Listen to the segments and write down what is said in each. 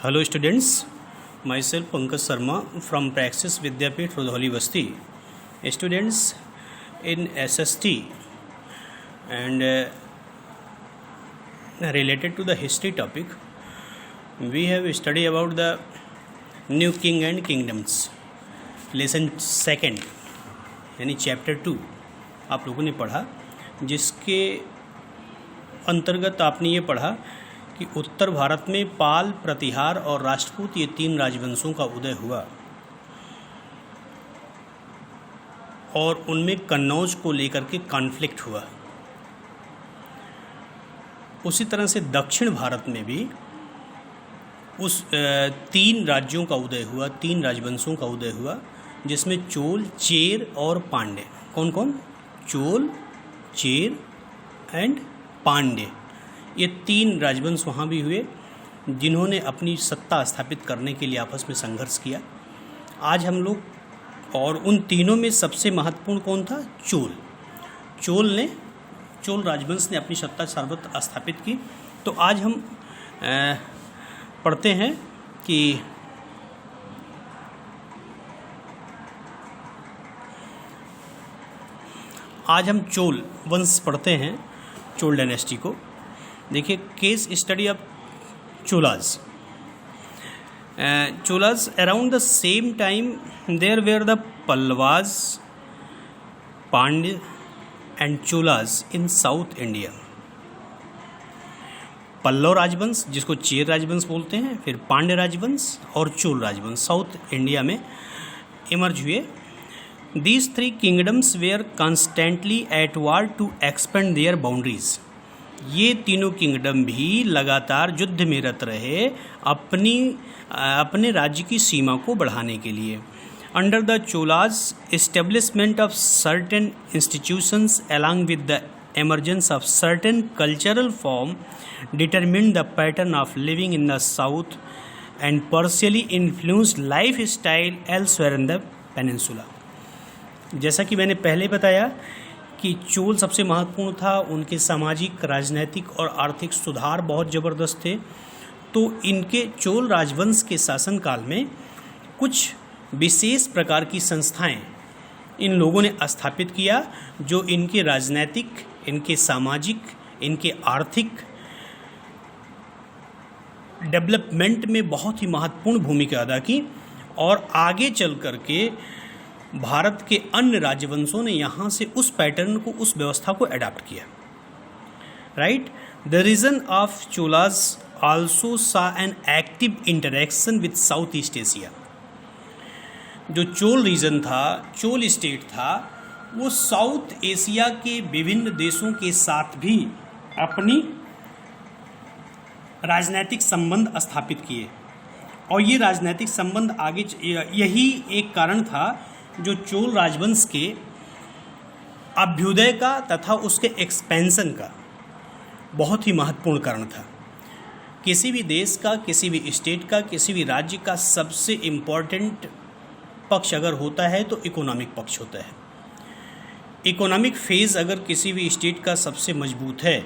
Hello students, myself Pankaj Sharma from Praxis Vidyapeeth Rudholi Basti. Students, in SST and related to the history topic, we have studied about the new king and kingdoms. Lesson second यानी chapter 2 आप लोगों ने पढ़ा, जिसके अंतर्गत आपने ये पढ़ा कि उत्तर भारत में पाल, प्रतिहार और राष्ट्रकूट ये 3 राजवंशों का उदय हुआ और उनमें कन्नौज को लेकर के कॉन्फ्लिक्ट हुआ। उसी तरह से दक्षिण भारत में भी उस 3 राज्यों का उदय हुआ, 3 राजवंशों का उदय हुआ, जिसमें चोल, चेर और पांड्य। कौन कौन? चोल, चेर एंड पांड्य, ये 3 राजवंश वहाँ भी हुए जिन्होंने अपनी सत्ता स्थापित करने के लिए आपस में संघर्ष किया। आज हम लोग, और उन तीनों में सबसे महत्वपूर्ण कौन था? चोल। चोल राजवंश ने अपनी सत्ता सर्वत्र स्थापित की। तो आज हम पढ़ते हैं कि आज हम चोल वंश पढ़ते हैं, चोल डायनेस्टी को। देखिए, case study of Cholas. Cholas around the same time there were the Pallavas, Pandya and Cholas in South India. Pallava राजवंश, जिसको चेर राजवंश बोलते हैं, फिर पांड्य राजवंश और चोल राजवंश साउथ इंडिया में इमर्ज हुए। These 3 kingdoms were constantly at war to expand their boundaries. ये तीनों किंगडम भी लगातार युद्ध में रत रहे अपने राज्य की सीमा को बढ़ाने के लिए। Under the Cholas, establishment of certain institutions along with the emergence of certain cultural form determined the pattern of living in the south and partially influenced lifestyle elsewhere in the peninsula. जैसा कि मैंने पहले बताया कि चोल सबसे महत्वपूर्ण था, उनके सामाजिक, राजनैतिक और आर्थिक सुधार बहुत ज़बरदस्त थे। तो इनके चोल राजवंश के शासनकाल में कुछ विशेष प्रकार की संस्थाएं इन लोगों ने स्थापित किया, जो इनके राजनैतिक, इनके सामाजिक, इनके आर्थिक डेवलपमेंट में बहुत ही महत्वपूर्ण भूमिका अदा की। और आगे चल कर के भारत के अन्य राजवंशों ने यहाँ से उस पैटर्न को, उस व्यवस्था को अडॉप्ट किया। Right, the region of Cholas also saw an active interaction with South East Asia. जो चोल रीजन था, चोल स्टेट था, वो साउथ एशिया के विभिन्न देशों के साथ भी अपनी राजनैतिक संबंध स्थापित किए। और ये राजनैतिक संबंध आगे, यही एक कारण था जो चोल राजवंश के अभ्युदय का तथा उसके एक्सपेंशन का बहुत ही महत्वपूर्ण कारण था। किसी भी देश का, किसी भी स्टेट का, किसी भी राज्य का सबसे इम्पॉर्टेंट पक्ष अगर होता है तो इकोनॉमिक पक्ष होता है। इकोनॉमिक फेज अगर किसी भी स्टेट का सबसे मजबूत है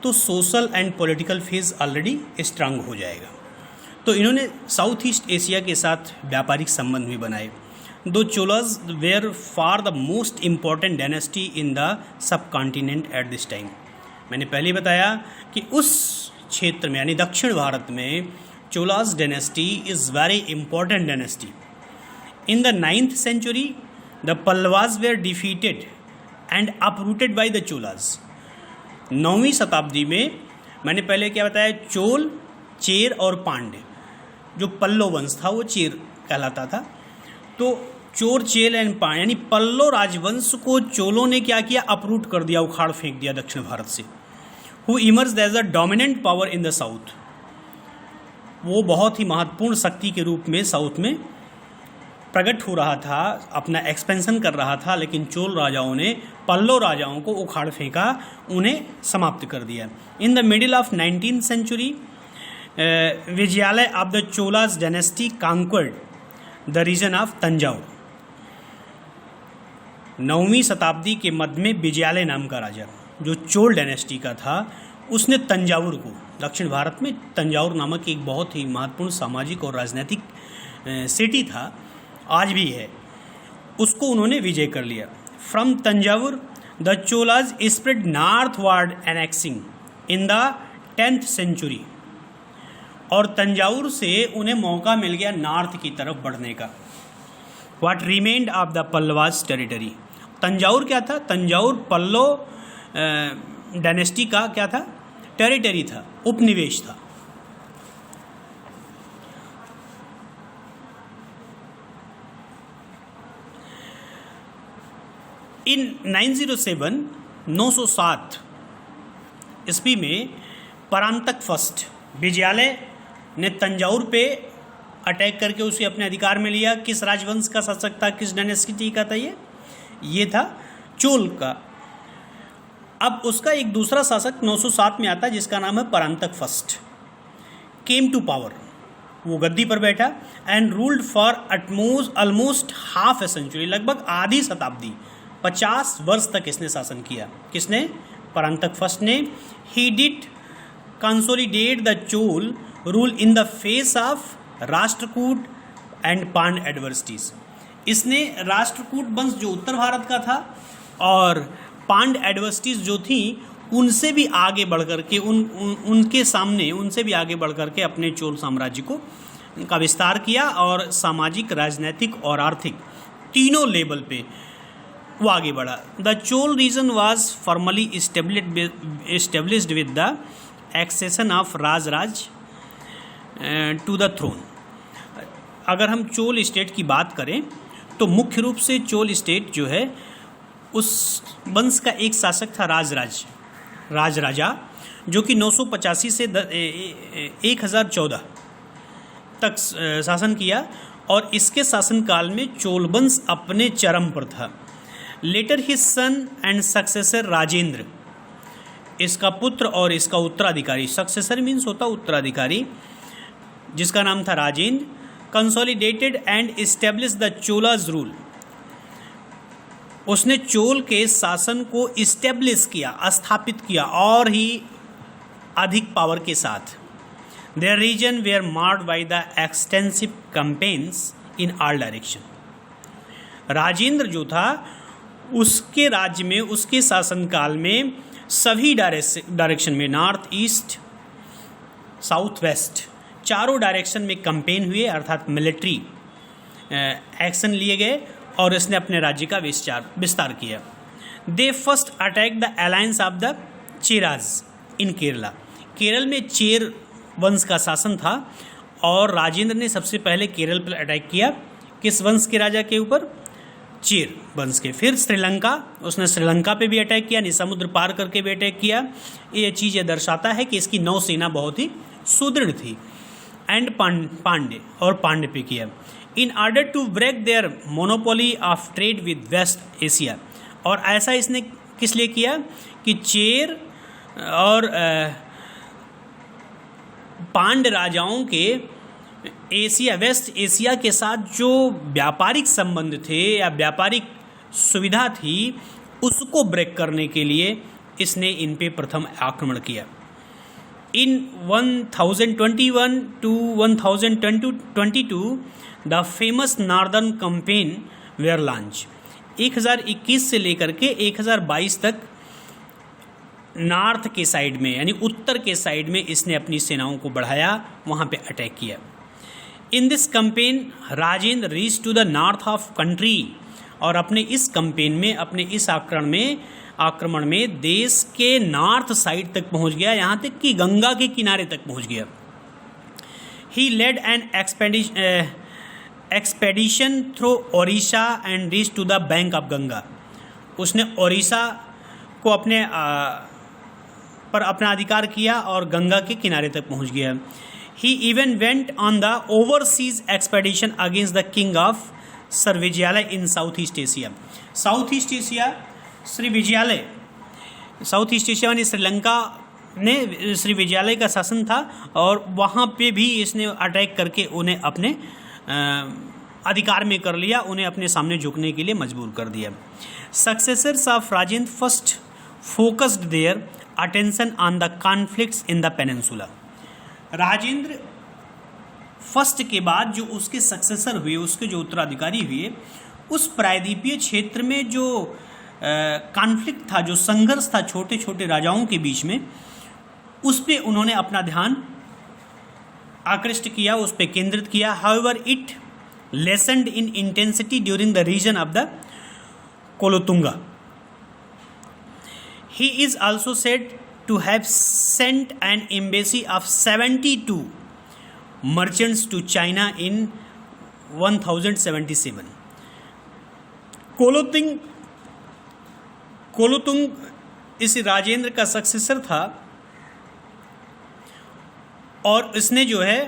तो social and political phase already strong हो जाएगा। तो इन्होंने साउथ ईस्ट एशिया के साथ व्यापारिक संबंध भी बनाए। Though Cholas were for the most important dynasty in the subcontinent at this time. मैंने पहले बताया कि उस क्षेत्र में, यानी दक्षिण भारत में, Cholas dynasty is very important dynasty. In the 9th century the Pallavas were defeated and uprooted by the Cholas. 9वीं शताब्दी में मैंने पहले क्या बताया, चोल, चेर और पांड्य, जो पल्लव वंश था वो चेर कहलाता था। तो चोर, चेल एंड पांड्य यानी पल्लव राजवंश को चोलों ने क्या किया? अपरूट कर दिया, उखाड़ फेंक दिया दक्षिण भारत से। Who emerge as a dominant power in the south. वो बहुत ही महत्वपूर्ण शक्ति के रूप में साउथ में प्रकट हो रहा था, अपना एक्सपेंशन कर रहा था, लेकिन चोल राजाओं ने पल्लव राजाओं को उखाड़ फेंका, उन्हें समाप्त कर दिया। In the middle of 19th century Vijayalaya of the Cholas dynasty conquered the region of Thanjavur. 9वीं शताब्दी के मध्य में विजयालय नाम का राजा, जो चोल डायनेस्टी का था, उसने तंजावुर को, दक्षिण भारत में तंजावुर नामक एक बहुत ही महत्वपूर्ण सामाजिक और राजनीतिक सिटी था, आज भी है, उसको उन्होंने विजय कर लिया। From Thanjavur the Cholas spread northward annexing in the 10th century, और तंजावुर से उन्हें मौका मिल गया नॉर्थ की तरफ बढ़ने का। What remained of the Pallavas territory, Thanjavur क्या था? तंजावुर पल्लव डायनेस्टी का क्या था? टेरिटरी था, उपनिवेश था। इन 907 ईस्वी में परांतक फर्स्ट विजयालय ने तंजावुर पे अटैक करके उसे अपने अधिकार में लिया। किस राजवंश का शासक था, किस डायनेस्टी का था? ये था चोल का। अब उसका एक दूसरा शासक 907 में आता है जिसका नाम है Parantaka first. Came to power, वो गद्दी पर बैठा and ruled for almost half a century, लगभग आधी शताब्दी, 50 वर्ष तक इसने शासन किया। किसने? परांतक फर्स्ट ने। He did consolidate the Chola rule in the face of Rashtrakuta and Pandya adversities. इसने राष्ट्रकूट वंश जो उत्तर भारत का था और पांड एडवर्सिटीज जो थी उनसे भी आगे बढ़ करके उनसे भी आगे बढ़ करके अपने चोल साम्राज्य का विस्तार किया और सामाजिक, राजनीतिक और आर्थिक तीनों लेवल पे वो आगे बढ़ा। The Chola region was formally established with the accession of Rajaraja to the throne. अगर हम चोल स्टेट की बात करें तो मुख्य रूप से चोल स्टेट जो है उस वंश का एक शासक था राजराजा, जो कि 985 से 1014 तक शासन किया और इसके शासनकाल में चोल वंश अपने चरम पर था। Later his son and successor Rajendra, इसका पुत्र और इसका उत्तराधिकारी, सक्सेसर मीन्स होता उत्तराधिकारी, जिसका नाम था Rajendra, consolidated and establish the Cholas rule. उसने चोल के शासन को इस्टेब्लिश किया, स्थापित किया और ही अधिक पावर के साथ। Their region were marked by the extensive campaigns in all direction. Rajendra जो था उसके राज्य में, उसके शासनकाल में सभी डायरेक्शन में, नॉर्थ ईस्ट साउथ वेस्ट, चारों डायरेक्शन में कैंपेन हुए, अर्थात मिलिट्री एक्शन लिए गए और इसने अपने राज्य का विस्तार किया। They first attack the alliance of the Cheras in Kerala. Kerala में चेर वंश का शासन था और राजेंद्र ने सबसे पहले केरल पर अटैक किया। किस वंश के राजा के ऊपर? चेर वंश के। फिर श्रीलंका, उसने श्रीलंका पे भी अटैक किया, समुद्र पार करके भी अटैक किया। ये चीज़ ये दर्शाता है कि इसकी नौसेना बहुत ही सुदृढ़ थी। एंड पांड्य पे किया in order to break their monopoly of trade with West Asia. और ऐसा इसने किस लिए किया कि चेर और पांड्य राजाओं के एशिया, वेस्ट एशिया के साथ जो व्यापारिक संबंध थे या व्यापारिक सुविधा थी, उसको ब्रेक करने के लिए इसने इन पे प्रथम आक्रमण किया। In 1021 to 1022 the famous northern campaign were launch. 1021 से लेकर के 1022 तक नॉर्थ के साइड में, यानी उत्तर के साइड में इसने अपनी सेनाओं को बढ़ाया, वहाँ पे अटैक किया। In this campaign Rajendra reach to the north of country. और अपने इस कैंपेन में, अपने इस आक्रमण में देश के नॉर्थ साइड तक पहुँच गया, यहाँ तक कि गंगा के किनारे तक पहुँच गया। He led an expedition through Odisha and reach to the bank of Ganga. उसने ओडिशा को पर अपना अधिकार किया और गंगा के किनारे तक पहुंच गया। He even went on the overseas expedition against the king of Srivijayalaya in South East Asia. South East Asia Srivijayalaya, South East Asia यानी श्रीलंका ने श्रीविजयालय का शासन था और वहाँ पे भी इसने अटैक करके उन्हें अपने अधिकार में कर लिया, उन्हें अपने सामने झुकने के लिए मजबूर कर दिया। Successors of Rajendra first focused their attention on the conflicts in the peninsula. Rajendra first के बाद जो उसके सक्सेसर हुए, उसके जो उत्तराधिकारी हुए, उस प्रायद्वीपीय क्षेत्र में जो कॉन्फ्लिक्ट था, जो संघर्ष था छोटे छोटे राजाओं के बीच में, उस पे उन्होंने अपना ध्यान आकृष्ट किया, उस पे केंद्रित किया. However it lessened in intensity during the region of the Kulottunga. He is also said to have sent an embassy of 72 merchants to China in 1077. कोलोतुंग इस राजेंद्र का सक्सेसर था और इसने जो है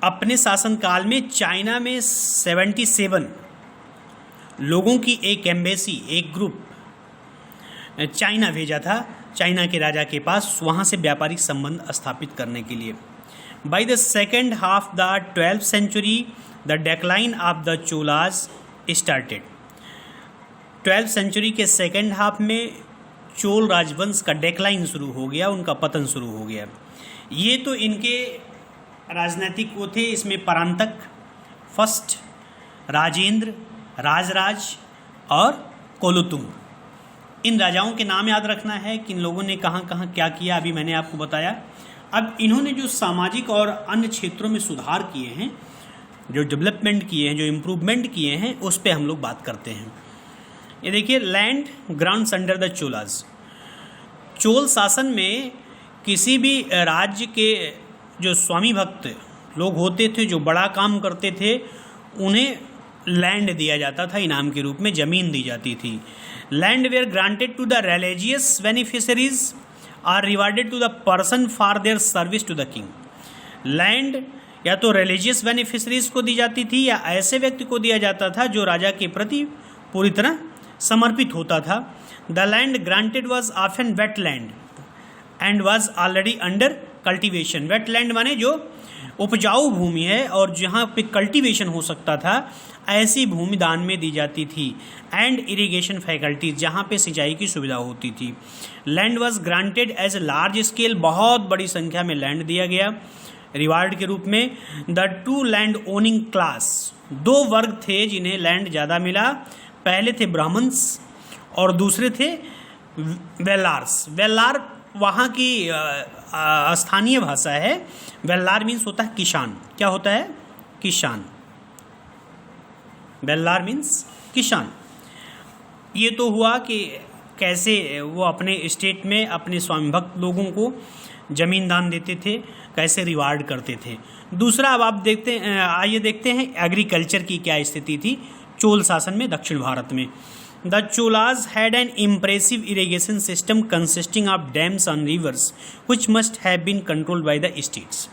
अपने शासनकाल में चाइना में 77 लोगों की एक एम्बेसी, एक ग्रुप चाइना भेजा था, चाइना के राजा के पास, वहाँ से व्यापारिक संबंध स्थापित करने के लिए. By the second half the 12th century the decline of the Cholas started. 12th century के सेकेंड हाफ में चोल राजवंश का डेक्लाइन शुरू हो गया, उनका पतन शुरू हो गया. ये तो इनके राजनीतिक वो थे. इसमें परांतक, फर्स्ट, राजेंद्र, राजराज और कोलोतुंग, इन राजाओं के नाम याद रखना है कि इन लोगों ने कहाँ कहाँ क्या किया, अभी मैंने आपको बताया. अब इन्होंने जो सामाजिक और अन्य क्षेत्रों में सुधार किए हैं, जो डेवलपमेंट किए हैं, जो इम्प्रूवमेंट किए हैं, उस पर हम लोग बात करते हैं. ये देखिए, land grants under the Cholas. Chola शासन में किसी भी राज्य के जो स्वामी भक्त लोग होते थे, जो बड़ा काम करते थे, उन्हें लैंड दिया जाता था, इनाम के रूप में ज़मीन दी जाती थी. Land were granted to the religious beneficiaries are rewarded to the person for their service to the king. Land या तो रिलीजियस बेनिफिशरीज को दी जाती थी या ऐसे व्यक्ति को दिया जाता था जो राजा के प्रति पूरी तरह समर्पित होता था. The land granted was often wet land and was already under cultivation. Wet land माने जो उपजाऊ भूमि है और जहाँ पे कल्टीवेशन हो सकता था, ऐसी भूमि दान में दी जाती थी. एंड इरिगेशन फैकल्टीज, जहाँ पे सिंचाई की सुविधा होती थी. Land was granted as a large scale. बहुत बड़ी संख्या में लैंड दिया गया रिवार्ड के रूप में. The two land owning class, दो वर्ग थे जिन्हें लैंड ज़्यादा मिला. पहले थे ब्राह्मण्स और दूसरे थे वेल्लार्स. वेल्लार वहाँ की स्थानीय भाषा है. वेल्लार मीन्स होता है किसान. क्या होता है? किसान. वेल्लार मीन्स किसान. ये तो हुआ कि कैसे वो अपने स्टेट में अपने स्वामी भक्त लोगों को जमीन दान देते थे, कैसे रिवार्ड करते थे. दूसरा, अब आप आइए देखते हैं एग्रीकल्चर की क्या स्थिति थी चोल शासन में दक्षिण भारत में. The Cholas had an impressive irrigation system consisting of dams on rivers which must have been controlled by the states.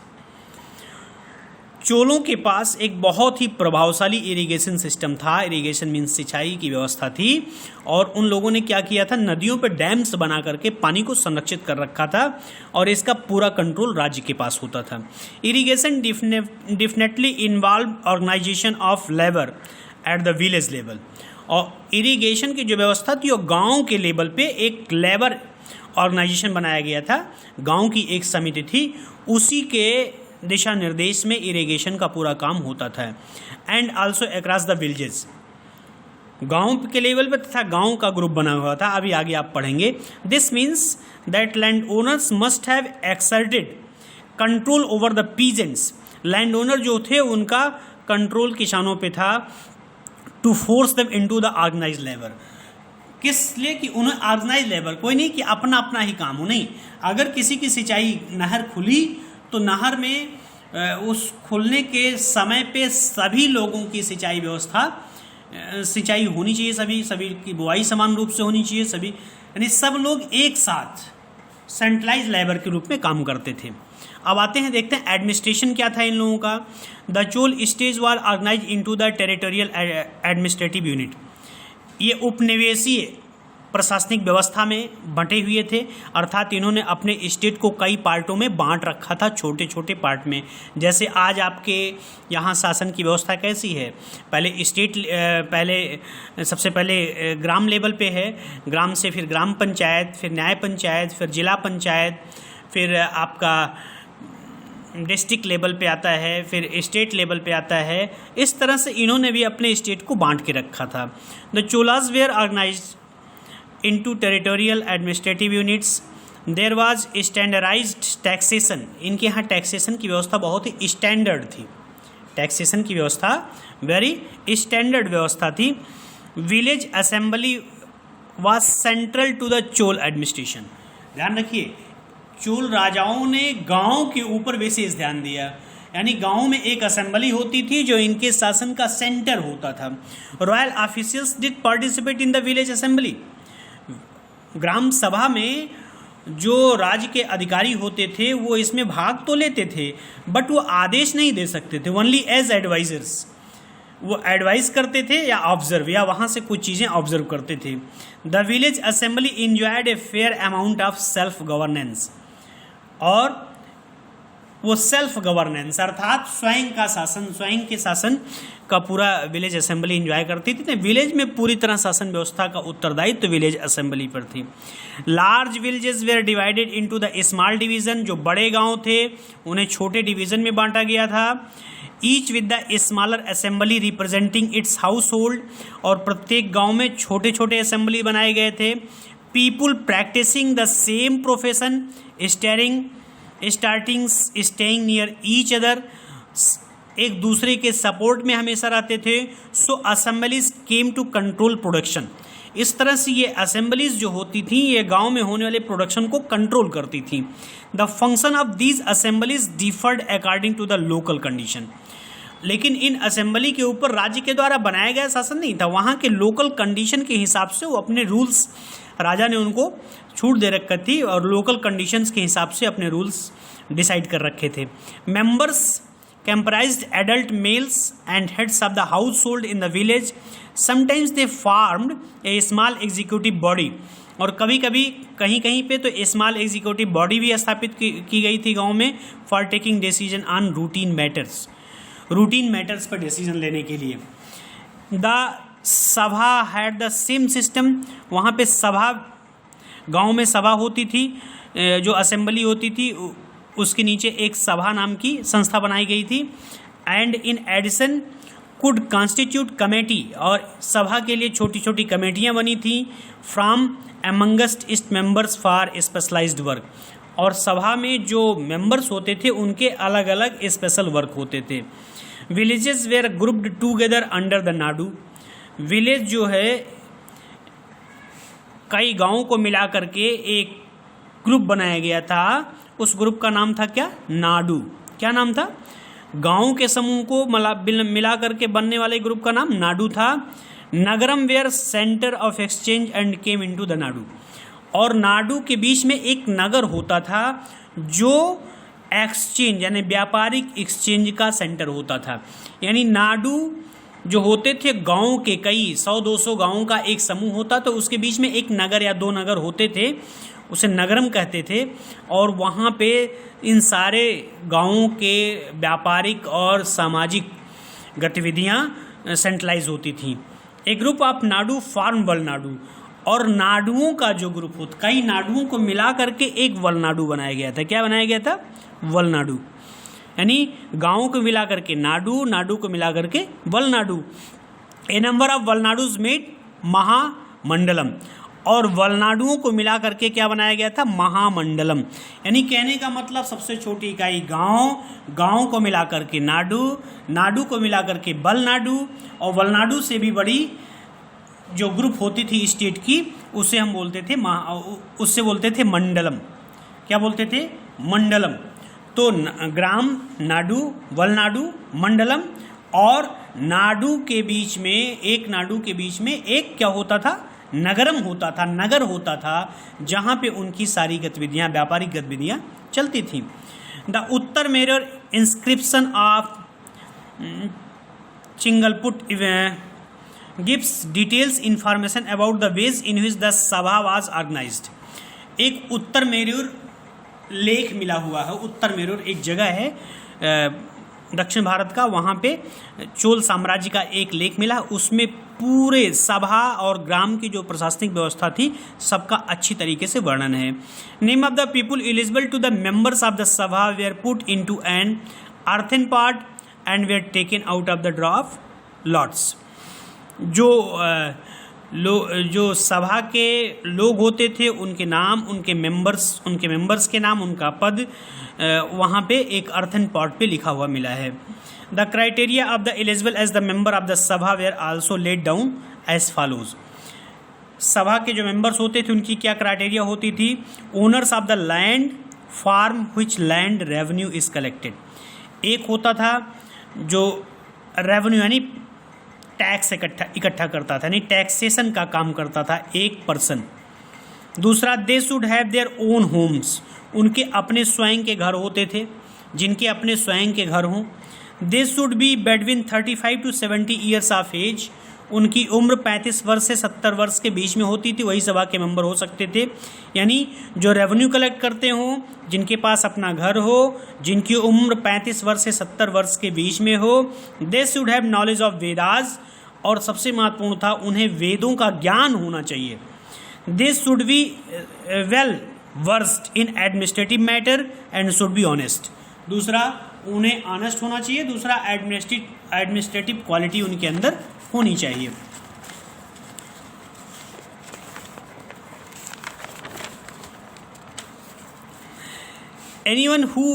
चोलों के पास एक बहुत ही प्रभावशाली इरिगेशन सिस्टम था. इरिगेशन मीन्स सिंचाई की व्यवस्था थी, और उन लोगों ने क्या किया था, नदियों पर डैम्स बना करके पानी को संरक्षित कर रखा था, और इसका पूरा कंट्रोल राज्य के पास होता था. Irrigation definitely involve organisation of labour at the village level. और इरिगेशन की जो व्यवस्था थी वो गाँव के लेवल पे एक लेबर ऑर्गेनाइजेशन बनाया गया था. गाँव की एक समिति थी, उसी के दिशा निर्देश में इरिगेशन का पूरा काम होता था. And also across the villages, गांव के लेवल पर तथा गांव का ग्रुप बना हुआ था. अभी आगे आप पढ़ेंगे. This means that land owners must have exerted control over the peasants. Land owner जो थे उनका कंट्रोल किसानों पे था. To force them into the organised labour. किस लिए? कि उन्हें ऑर्गेनाइज्ड लेबर, कोई नहीं कि अपना अपना ही काम हो. नहीं, अगर किसी की सिंचाई नहर खुली तो नहर में उस खुलने के समय पे सभी लोगों की सिंचाई व्यवस्था, सिंचाई होनी चाहिए, सभी की बुआई समान रूप से होनी चाहिए, सभी यानी सब लोग एक साथ सेंट्रलाइज लेबर के रूप में काम करते थे. अब आते हैं, देखते हैं एडमिनिस्ट्रेशन क्या था इन लोगों का. The Chola states were organised into the territorial administrative unit. ये उपनिवेशीय प्रशासनिक व्यवस्था में बंटे हुए थे, अर्थात इन्होंने अपने स्टेट को कई पार्टों में बांट रखा था, छोटे छोटे पार्ट में। जैसे आज आपके यहाँ शासन की व्यवस्था कैसी है, सबसे पहले ग्राम लेवल पे है, ग्राम से फिर ग्राम पंचायत, फिर न्याय पंचायत, फिर जिला पंचायत, फिर आपका डिस्ट्रिक्ट लेवल पे आता है, फिर स्टेट लेवल पे आता है। इस तरह से इन्होंने भी अपने स्टेट को बांट के रखा था। The Cholas were organised into territorial administrative units. There was standardized taxation. इनके यहाँ टैक्सेशन की व्यवस्था बहुत ही स्टैंडर्ड थी, टैक्सेशन की व्यवस्था वेरी स्टैंडर्ड व्यवस्था थी। Village assembly was central to the Chola administration. ध्यान रखिए, चोल राजाओं ने गांव के ऊपर विशेष ध्यान दिया, यानी गांव में एक असेंबली होती थी जो इनके शासन का सेंटर होता था। Royal officials did participate in the village assembly. Gram sabha में जो राज्य के अधिकारी होते थे वो इसमें भाग तो लेते थे, बट वो आदेश नहीं दे सकते थे, ओनली एज एडवाइजर्स। वो एडवाइस करते थे या ऑब्जर्व, या वहाँ से कुछ चीज़ें ऑब्जर्व करते थे। The village assembly enjoyed a fair amount of self governance, और वो सेल्फ गवर्नेंस अर्थात स्वयं का शासन, स्वयं के शासन का पूरा विलेज असेंबली इंजॉय करती थी। विलेज में पूरी तरह शासन व्यवस्था का उत्तरदायित्व तो विलेज असेंबली पर थी। Large villages were divided into the small division. जो बड़े गांव थे उन्हें छोटे डिवीजन में बांटा गया था। Each with the smaller assembly representing it's house hold, और प्रत्येक गाँव में छोटे छोटे असेंबली बनाए गए थे। People practising the same profession staying near each other, एक दूसरे के सपोर्ट में हमेशा रहते थे। So assemblies came to control production. इस तरह से ये असेंबलीज जो होती थी ये गांव में होने वाले प्रोडक्शन को कंट्रोल करती थी। The function of these assemblies differed according to the local condition. लेकिन इन असेंबली के ऊपर राज्य के द्वारा बनाया गया शासन नहीं था, वहाँ के लोकल कंडीशन के हिसाब से वो अपने रूल्स, राजा ने उनको छूट दे रखी थी और लोकल कंडीशंस के हिसाब से अपने रूल्स डिसाइड कर रखे थे। Members comprised adult males and heads of the household in the village. Sometimes they formed a small executive body, और कभी कभी कहीं कहीं पे तो स्मॉल एग्जीक्यूटिव बॉडी भी स्थापित की गई थी गांव में, for taking decision on routine matters पर डिसीजन लेने के लिए। द सभा हैड द सेम सिस्टम। वहाँ पे सभा, गांव में सभा होती थी, जो असेंबली होती थी उसके नीचे एक सभा नाम की संस्था बनाई गई थी। And in addition could constitute committee, और सभा के लिए छोटी छोटी कमेटियाँ बनी थी। फ्रॉम एमंगस्ट इस्ट मेंबर्स फॉर स्पेशलाइज्ड वर्क, और सभा में जो मेंबर्स होते थे उनके अलग अलग स्पेशल वर्क होते थे। Villages were grouped together under the Nadu. Village जो है कई गाँवों को मिला करके एक ग्रुप बनाया गया था, उस ग्रुप का नाम था क्या? नाडू। क्या नाम था? गांव के समूह को मिला करके बनने वाले ग्रुप का नाम नाडू था। Nagaram were centre of exchange and came into the nadu, और नाडू के बीच में एक नगर होता था जो एक्सचेंज यानी व्यापारिक एक्सचेंज का सेंटर होता था। यानी नाडू जो होते थे गांव के कई 100-200 गांवों का एक समूह होता, तो उसके बीच में एक नगर या दो नगर होते थे, उसे नगरम कहते थे। और वहाँ पे इन सारे गांवों के व्यापारिक और सामाजिक गतिविधियाँ सेंट्रलाइज होती थीं। एक ग्रुप ऑफ नाडू फॉर्म वलनाडू, और नाडुओं का जो ग्रुप होता, कई नाडुओं को मिला करके एक वलनाडु बनाया गया था। क्या बनाया गया था? वलनाडु। यानी गाँव को मिला करके नाडू, नाडू को मिला करके वलनाडु। ए नंबर ऑफ वलनाडुज मेड महामंडलम, और वलनाडुओं को मिला करके क्या बनाया गया था? महामंडलम। यानी कहने का मतलब सबसे छोटी इकाई गांव, गांव को मिला करके नाडू, नाडू को मिला करके वलनाडु, और वलनाडु से भी बड़ी जो ग्रुप होती थी स्टेट की उसे हम बोलते थे उससे बोलते थे मंडलम। क्या बोलते थे? मंडलम। तो ग्राम, नाडू, वलनाडु, मंडलम, और नाडू के बीच में, एक नाडू के बीच में एक क्या होता था? नगरम होता था, नगर होता था, जहाँ पे उनकी सारी गतिविधियाँ, व्यापारिक गतिविधियाँ चलती थीं। The Uttar mirror inscription of Chingleput gives details information about the ways in which the sabha was organized. एक उत्तर मेरूर लेख मिला हुआ है। उत्तर मेरूर एक जगह है दक्षिण भारत का, वहाँ पे चोल साम्राज्य का एक लेख मिला, उसमें पूरे सभा और ग्राम की जो प्रशासनिक व्यवस्था थी सबका अच्छी तरीके से वर्णन है। Name of the people eligible to the members of the sabha were put into an earthen pot and were taken out of the draw of lots. जो सभा के लोग होते थे उनके नाम, उनके मेंबर्स के नाम, उनका पद वहाँ पे एक अर्थन पॉट पे लिखा हुआ मिला है। The criteria of the eligible as the member of the sabha were also laid down as follows. Sabha के जो मेंबर्स होते थे उनकी क्या क्राइटेरिया होती थी? Owners of the land from which land revenue is collected. एक होता था जो रेवेन्यू यानी टैक्स इकट्ठा करता था, यानी टैक्सेशन का काम करता था एक पर्सन। दूसरा, they should have their own homes, उनके अपने स्वयं के घर होते थे, जिनके अपने स्वयं के घर हों। They should be between 35 to 70 years of age, उनकी उम्र 35 वर्ष से 70 वर्ष के बीच में होती थी, वही सभा के मेंबर हो सकते थे। यानी जो रेवेन्यू कलेक्ट करते हों, जिनके पास अपना घर हो, जिनकी उम्र 35 वर्ष से 70 वर्ष के बीच में हो। दे should have knowledge of Vedas, और सबसे महत्वपूर्ण था उन्हें वेदों का ज्ञान होना चाहिए। दे should be well versed in administrative matter and should be honest. दूसरा, उन्हें ऑनेस्ट होना चाहिए। दूसरा, एडमिनिस्ट्रेटिव क्वालिटी उनके अंदर होनी चाहिए। Anyone who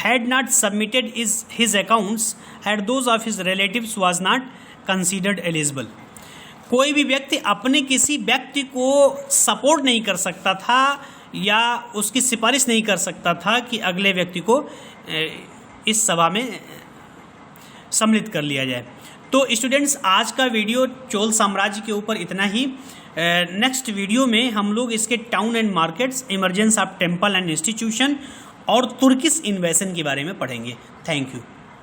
had not submitted his accounts had those of his relatives was not considered eligible. कोई भी व्यक्ति अपने किसी व्यक्ति को सपोर्ट नहीं कर सकता था या उसकी सिफारिश नहीं कर सकता था कि अगले व्यक्ति को इस सभा में सम्मिलित कर लिया जाए। तो स्टूडेंट्स, आज का वीडियो चोल साम्राज्य के ऊपर इतना ही। नेक्स्ट वीडियो में हम लोग इसके town and markets, emergence of temple and institution और तुर्किश इन्वेशन के बारे में पढ़ेंगे। Thank you.